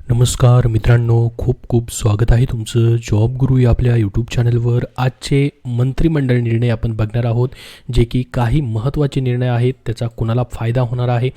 नमस्कार मित्रांनो, खूप खूप स्वागत आहे तुमचं जॉब गुरु या आपल्या यूट्यूब चॅनलवर. आजचे मंत्रिमंडळ निर्णय आपण बघणार आहोत, जे की काही महत्त्वाचे निर्णय आहेत. त्याचा कुणाला फायदा होणार आहे.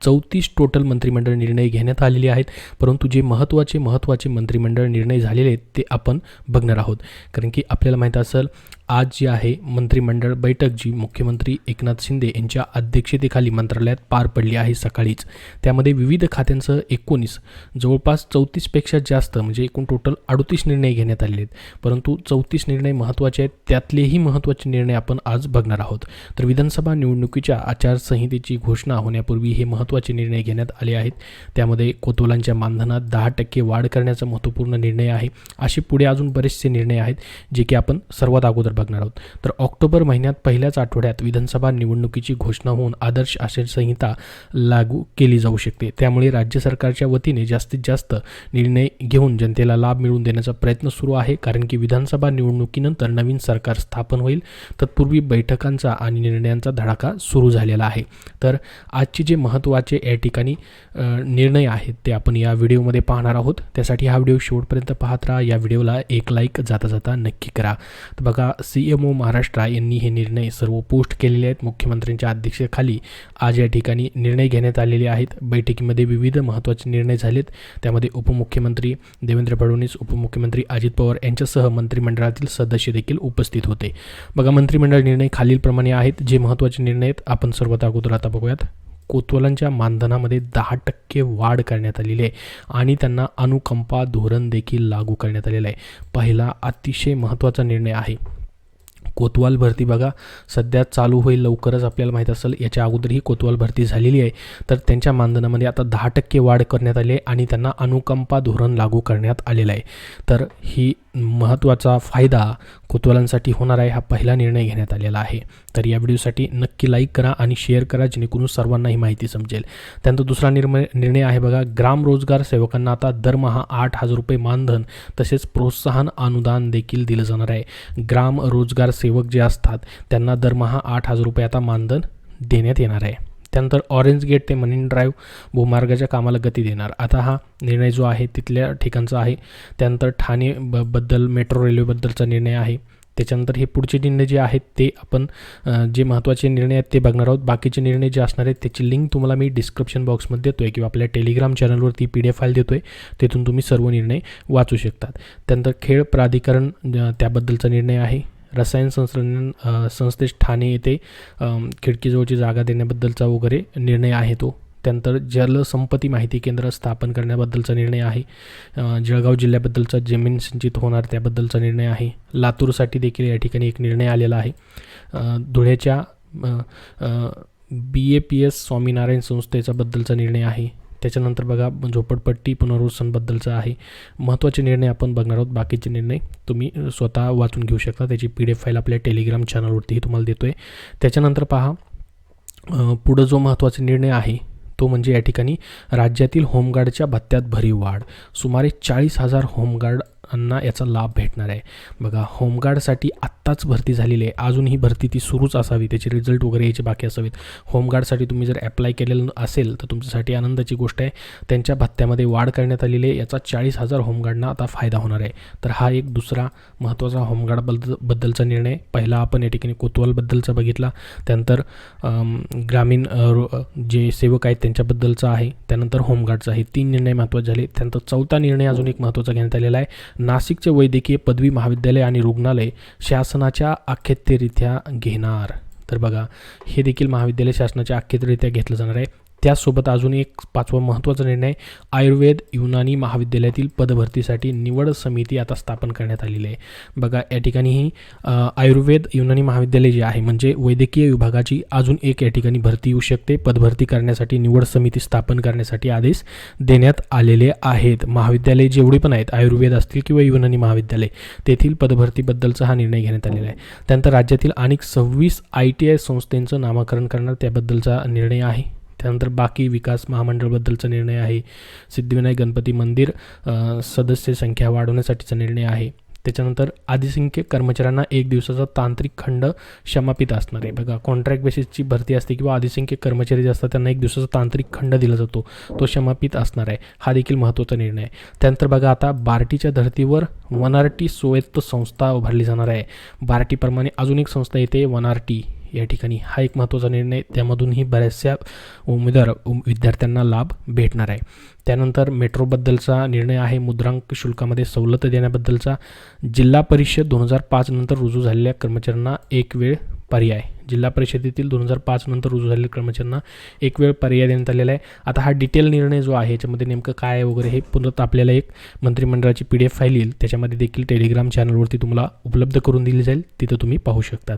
34 टोटल मंत्रिमंडळ निर्णय घेण्यात आलेले आहेत, परंतु जे महत्त्वाचे मंत्रिमंडळ निर्णय झालेले आहेत ते आपण बघणार आहोत. कारण की आपल्याला माहीत असेल, आज जी आहे मंत्रिमंडळ बैठक जी मुख्यमंत्री एकनाथ शिंदे यांच्या अध्यक्षतेखाली मंत्रालयात पार पडली आहे सकाळीच. त्यामध्ये विविध खात्यांचं 19 जवळपास 34पेक्षा जास्त म्हणजे एकूण टोटल 38 निर्णय घेण्यात आलेले आहेत. परंतु 34 निर्णय महत्त्वाचे आहेत. त्यातलेही महत्त्वाचे निर्णय आपण आज बघणार आहोत. तर विधानसभा निवडणुकीच्या आचारसंहितेची घोषणा होण्यापूर्वी हे महत्त्वाचे निर्णय घेण्यात आले आहेत. त्यामध्ये कोतवालांच्या मानधनात 10% वाढ करण्याचा महत्त्वपूर्ण निर्णय आहे. असे पुढे अजून बरेचसे निर्णय आहेत जे की आपण सर्वात अगोदर बघणार आहोत. तर ऑक्टोबर महिन्यात पहिल्याच आठवड्यात विधानसभा निवडणुकीची घोषणा होऊन आदर्श आचारसंहिता लागू केली जाऊ शकते. त्यामुळे राज्य सरकारच्या वतीने जास्तीत जास्त निर्णय घेऊन जनतेला लाभ मिळवून देण्याचा प्रयत्न सुरू आहे. कारण की विधानसभा निवडणुकीनंतर नवीन सरकार स्थापन होईल. तत्पूर्वी बैठकांचा आणि निर्णयांचा धडाका सुरू झालेला आहे. तर आजचे जे महत्त्वाचे या ठिकाणी निर्णय आहेत ते आपण या व्हिडिओमध्ये पाहणार आहोत. त्यासाठी हा व्हिडिओ शेवटपर्यंत पाहत राहा. या व्हिडिओला एक लाईक जाता जाता नक्की करा. तर बघा, CMO महाराष्ट्र यांनी हे निर्णय सर्व पोस्ट केलेले आहेत. मुख्यमंत्र्यांच्या अध्यक्षतेखाली आज या ठिकाणी निर्णय घेण्यात आलेले आहेत. बैठकीमध्ये विविध महत्त्वाचे निर्णय झालेत. त्यामध्ये उपमुख्यमंत्री देवेंद्र फडणवीस, उपमुख्यमंत्री अजित पवार यांच्यासह मंत्रिमंडळातील सदस्य देखील उपस्थित होते. बघा, मंत्रिमंडळ निर्णय खालीलप्रमाणे आहेत. जे महत्त्वाचे निर्णय आहेत आपण सर्वात अगोदर आता बघूयात. कोतवालांच्या मानधनामध्ये 10% वाढ करण्यात आलेली आहे आणि त्यांना अनुकंपा धोरण देखील लागू करण्यात आलेलं आहे. पहिला अतिशय महत्त्वाचा निर्णय आहे. कोतवाल भरती बघा सध्या चालू होईल लवकरच. आपल्याला माहीत असेल, याच्या अगोदरही कोतवाल भरती झालेली आहे. तर त्यांच्या मानधनामध्ये आता 10% वाढ करण्यात आली आहे आणि त्यांना अनुकंपा धोरण लागू करण्यात आलेलं आहे. तर ही महत्त्वाचा फायदा कोतवालांसाठी होणार आहे. हा पहिला निर्णय घेण्यात आलेला आहे. तर या व्हिडिओसाठी नक्की लाईक करा आणि शेअर करा, जेणेकरून सर्वांना ही माहिती समजेल. त्यानंतर दुसरा निर्णय आहे बघा, ग्राम रोजगार सेवकांना आता दरमहा 8,000 रुपये मानधन तसेच प्रोत्साहन अनुदान देखील दिलं जाणार आहे. ग्राम रोजगार सेवक जे असतात त्यांना दरमहा 8,000 रुपये आता मानधन देण्यात येणार आहे. त्यानंतर ऑरेंज गेट ते मरीन ड्राईव्ह भूमार्गाच्या कामाला गती देणार. आता हा निर्णय जो आहे तिथल्या ठिकाणचा आहे. त्यानंतर ठाणे बद्दल मेट्रो रेल्वेबद्दलचा निर्णय आहे. त्याच्यानंतर हे पुढचे निर्णय जे आहेत ते आपण जे महत्त्वाचे निर्णय आहेत ते बघणार आहोत. बाकीचे निर्णय जे असणार आहेत त्याची लिंक तुम्हाला मी डिस्क्रिप्शन बॉक्समध्ये देतो आहे किंवा आपल्या टेलिग्राम चॅनलवरती PDF फाईल देतो आहे. तिथून तुम्ही सर्व निर्णय वाचू शकतात. त्यानंतर खेळ प्राधिकरण त्याबद्दलचा निर्णय आहे. रसायन संस्थेस ठाणे येथे खिडकीजवळची जागा देण्याबद्दलचा वगैरे निर्णय आहे तो. त्यानंतर जलसंपत्ती माहिती केंद्र स्थापन करण्याबद्दलचा निर्णय आहे. जळगाव जिल्ह्याबद्दलचा जमीन सिंचित होणार त्याबद्दलचा निर्णय आहे. लातूरसाठी देखील या ठिकाणी एक निर्णय आलेला आहे. धुळ्याच्या BAPS स्वामीनारायण संस्थेचा बद्दलचा निर्णय आहे. त्याच्यानंतर बघा, झोपडपट्टी पुनर्वसनबद्दलचा आहे. महत्त्वाचे निर्णय आपण बघणार आहोत. बाकीचे निर्णय तुम्ही स्वतः वाचून घेऊ शकता. त्याची PDF फाईल आपल्या टेलिग्राम चॅनलवरतीही तुम्हाला देतो आहे. त्याच्यानंतर पहा, पुढं जो महत्त्वाचा निर्णय आहे तो म्हणजे या ठिकाणी राज्यातील होमगार्डच्या भत्त्यात भरीव वाढ. सुमारे 40,000 होमगार्डांना याचा लाभ भेटणार आहे. बघा, होमगार्डसाठी आत्ताच भरती झालेली आहे. अजून ही भरती ती सुरूच असावी, त्याचे रिझल्ट वगैरे यायचे बाकी असावेत. होमगार्डसाठी तुम्ही जर ॲप्लाय केलेलं असेल तर तुमच्यासाठी आनंदाची गोष्ट आहे. त्यांच्या भत्त्यामध्ये वाढ करण्यात आलेली आहे. याचा 40,000 होमगार्डना आता फायदा होणार आहे. तर हा एक दुसरा महत्त्वाचा होमगार्डबद्दलचा निर्णय. पहिला आपण या ठिकाणी कोतवालबद्दलचा बघितला. त्यानंतर ग्रामीण जे सेवक आहेत त्यांच्याबद्दलचा आहे. त्यानंतर होमगार्डचा आहे. 3 निर्णय महत्त्वाचे झाले. त्यानंतर चौथा निर्णय अजून एक महत्त्वाचा घेण्यात आलेला आहे. नाशिकचे वैद्यकीय पदवी महाविद्यालय आणि रुग्णालय शासनाच्या अखत्यारीत्या घेणार. तर बघा, हे देखील महाविद्यालय शासनाच्या अखत्यारीत्या घेतलं जाणार आहे. त्यासोबत अजून एक 5वा महत्त्वाचा निर्णय, आयुर्वेद युनानी महाविद्यालयातील पदभरतीसाठी निवड समिती आता स्थापन करण्यात आलेली आहे. बघा, या ठिकाणीही आयुर्वेद युनानी महाविद्यालय जे आहे म्हणजे वैद्यकीय विभागाची अजून एक या ठिकाणी भरती येऊ शकते. पदभरती करण्यासाठी निवड समिती स्थापन करण्यासाठी आदेश देण्यात आलेले आहेत. महाविद्यालय जेवढे पण आहेत, आयुर्वेद असतील किंवा युनानी महाविद्यालय, तेथील पदभरतीबद्दलचा हा निर्णय घेण्यात आलेला आहे. त्यानंतर राज्यातील अनेक 26 ITI संस्थांचं नामकरण करणार त्याबद्दलचा निर्णय आहे. त्यानंतर बाकी विकास महामंडळबद्दलचा निर्णय आहे. सिद्धिविनायक गणपती मंदिर सदस्य संख्या वाढवण्यासाठीचा निर्णय आहे. त्याच्यानंतर अधिसंख्य कर्मचाऱ्यांना 1 दिवसाचा तांत्रिक खंड क्षमापित असणार आहे. बघा, कॉन्ट्रॅक्ट बेसिसची भरती असते किंवा अधिसंख्य कर्मचारी जे असतात त्यांना 1 दिवसाचा तांत्रिक खंड दिला जातो, तो क्षमापित असणार आहे. हा देखील महत्त्वाचा निर्णय आहे. त्यानंतर बघा, आता बार्टीच्या धर्तीवर वनारटी स्वायत्त संस्था उभारली जाणार आहे. बार्टीप्रमाणे अजून एक संस्था येते वनारटी या ठिकाणी. हा एक महत्त्वाचा निर्णय, त्यामधूनही बऱ्याचशा विद्यार्थ्यांना लाभ भेटणार आहे. त्यानंतर मेट्रोबद्दलचा निर्णय आहे. मुद्रांक शुल्कामध्ये सवलत देण्याबद्दलचा. जिल्हा परिषद 2005 नंतर रुजू झालेल्या कर्मचाऱ्यांना एक वेळ पर्याय. जिल्हा परिषदेतील 2005 नंतर रुजू झालेल्या कर्मचाऱ्यांना एक वेळ पर्याय देण्यात आलेला आहे. आता हा डिटेल निर्णय जो आहे याच्यामध्ये नेमकं काय आहे वगैरे हे पुन्हा आपल्याला एक मंत्रिमंडळाची PDF फाईल येईल, त्याच्यामध्ये देखील टेलिग्राम चॅनलवरती तुम्हाला उपलब्ध करून दिली जाईल, तिथं तुम्ही पाहू शकतात.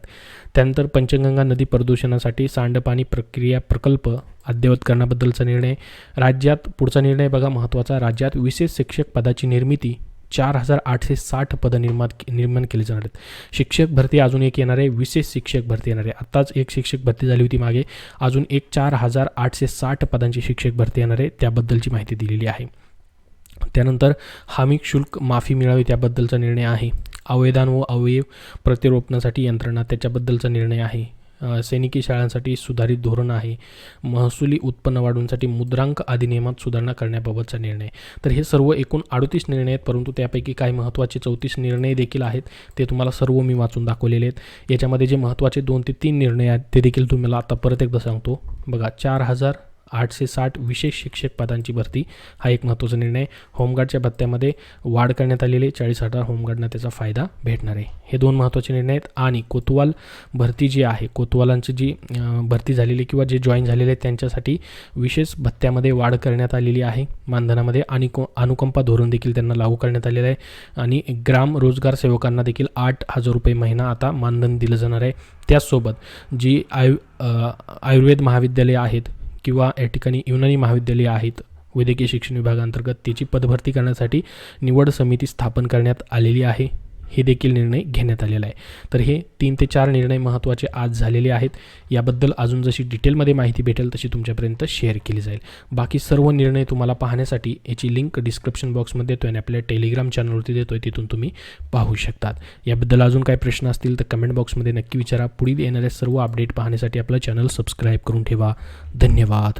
त्यानंतर पंचगंगा नदी प्रदूषणासाठी सांडपाणी प्रक्रिया प्रकल्प अद्ययावत करण्याबद्दलचा निर्णय. राज्यात पुढचा निर्णय बघा महत्त्वाचा, राज्यात विशेष शिक्षक पदाची निर्मिती 4860 पदं निर्माण केली जाणार आहेत. शिक्षक भरती अजून एक येणार आहे, विशेष शिक्षक भरती येणार आहे. आत्ताच एक शिक्षक भरती झाली होती मागे, अजून एक 4860 पदांची शिक्षक भरती येणार आहे, त्याबद्दलची माहिती दिलेली आहे. त्यानंतर हमी शुल्क माफी मिळावी त्याबद्दलचा निर्णय आहे. अवयदान व अवयव प्रत्यारोपणासाठी यंत्रणा त्याच्याबद्दलचा निर्णय आहे. सैनिकी शाळांसाठी सुधारित धोरण आहे. महसुली उत्पन्न वाढवण्यासाठी मुद्रांक अधिनियमात सुधारणा करण्याबाबतचा निर्णय. तर हे सर्व एकूण 38 निर्णय आहेत, परंतु त्यापैकी काही महत्त्वाचे 34 निर्णय देखील आहेत, ते तुम्हाला सर्व मी वाचून दाखवलेले आहेत. याच्यामध्ये जे महत्त्वाचे 2 ते 3 निर्णय आहेत ते देखील तुम्हाला आता परत एकदा सांगतो. बघा, 4860 विशेष शिक्षक पदांची भरती हा एक महत्त्वाचा निर्णय. होमगार्डच्या भत्त्यामध्ये वाढ करण्यात आलेली, 40,000 होमगार्डना त्याचा फायदा भेटणार आहे. हे 2 महत्त्वाचे निर्णय आहेत. आणि कोतवाल भरती जी आहे, कोतवालांची जी भरती झालेली किंवा जे जॉईन झालेले आहेत त्यांच्यासाठी विशेष भत्त्यामध्ये वाढ करण्यात आलेली आहे. मानधनामध्ये आणि अनुकंपा धोरण देखील त्यांना लागू करण्यात आलेलं आहे. आणि ग्राम रोजगार सेवकांना देखील 8,000 रुपये महिना आता मानधन दिलं जाणार आहे. त्याचसोबत जी आयुर्वेद महाविद्यालये आहेत किंवा या ठिकाणी युनानी महाविद्यालये आहेत वैद्यकीय शिक्षण विभागांतर्गत, त्याची पदभरती करण्यासाठी निवड समिती स्थापन करण्यात आलेली आहे. हे देखील निर्णय घेण्यात आलेला आहे. तर हे 3 ते 4 निर्णय महत्त्वाचे आज झालेले आहेत. याबद्दल अजून जशी डिटेलमध्ये माहिती भेटेल तशी तुमच्यापर्यंत शेअर केली जाईल. बाकी सर्व निर्णय तुम्हाला पाहण्यासाठी याची लिंक डिस्क्रिप्शन बॉक्समध्ये देतो आणि आपल्या टेलिग्राम चॅनलवरती देतोय, तिथून तुम्ही पाहू शकतात. याबद्दल अजून काही प्रश्न असतील तर कमेंट बॉक्समध्ये नक्की विचारा. पुढील येणाऱ्या सर्व अपडेट पाहण्यासाठी आपलं चॅनल सबस्क्राईब करून ठेवा. धन्यवाद.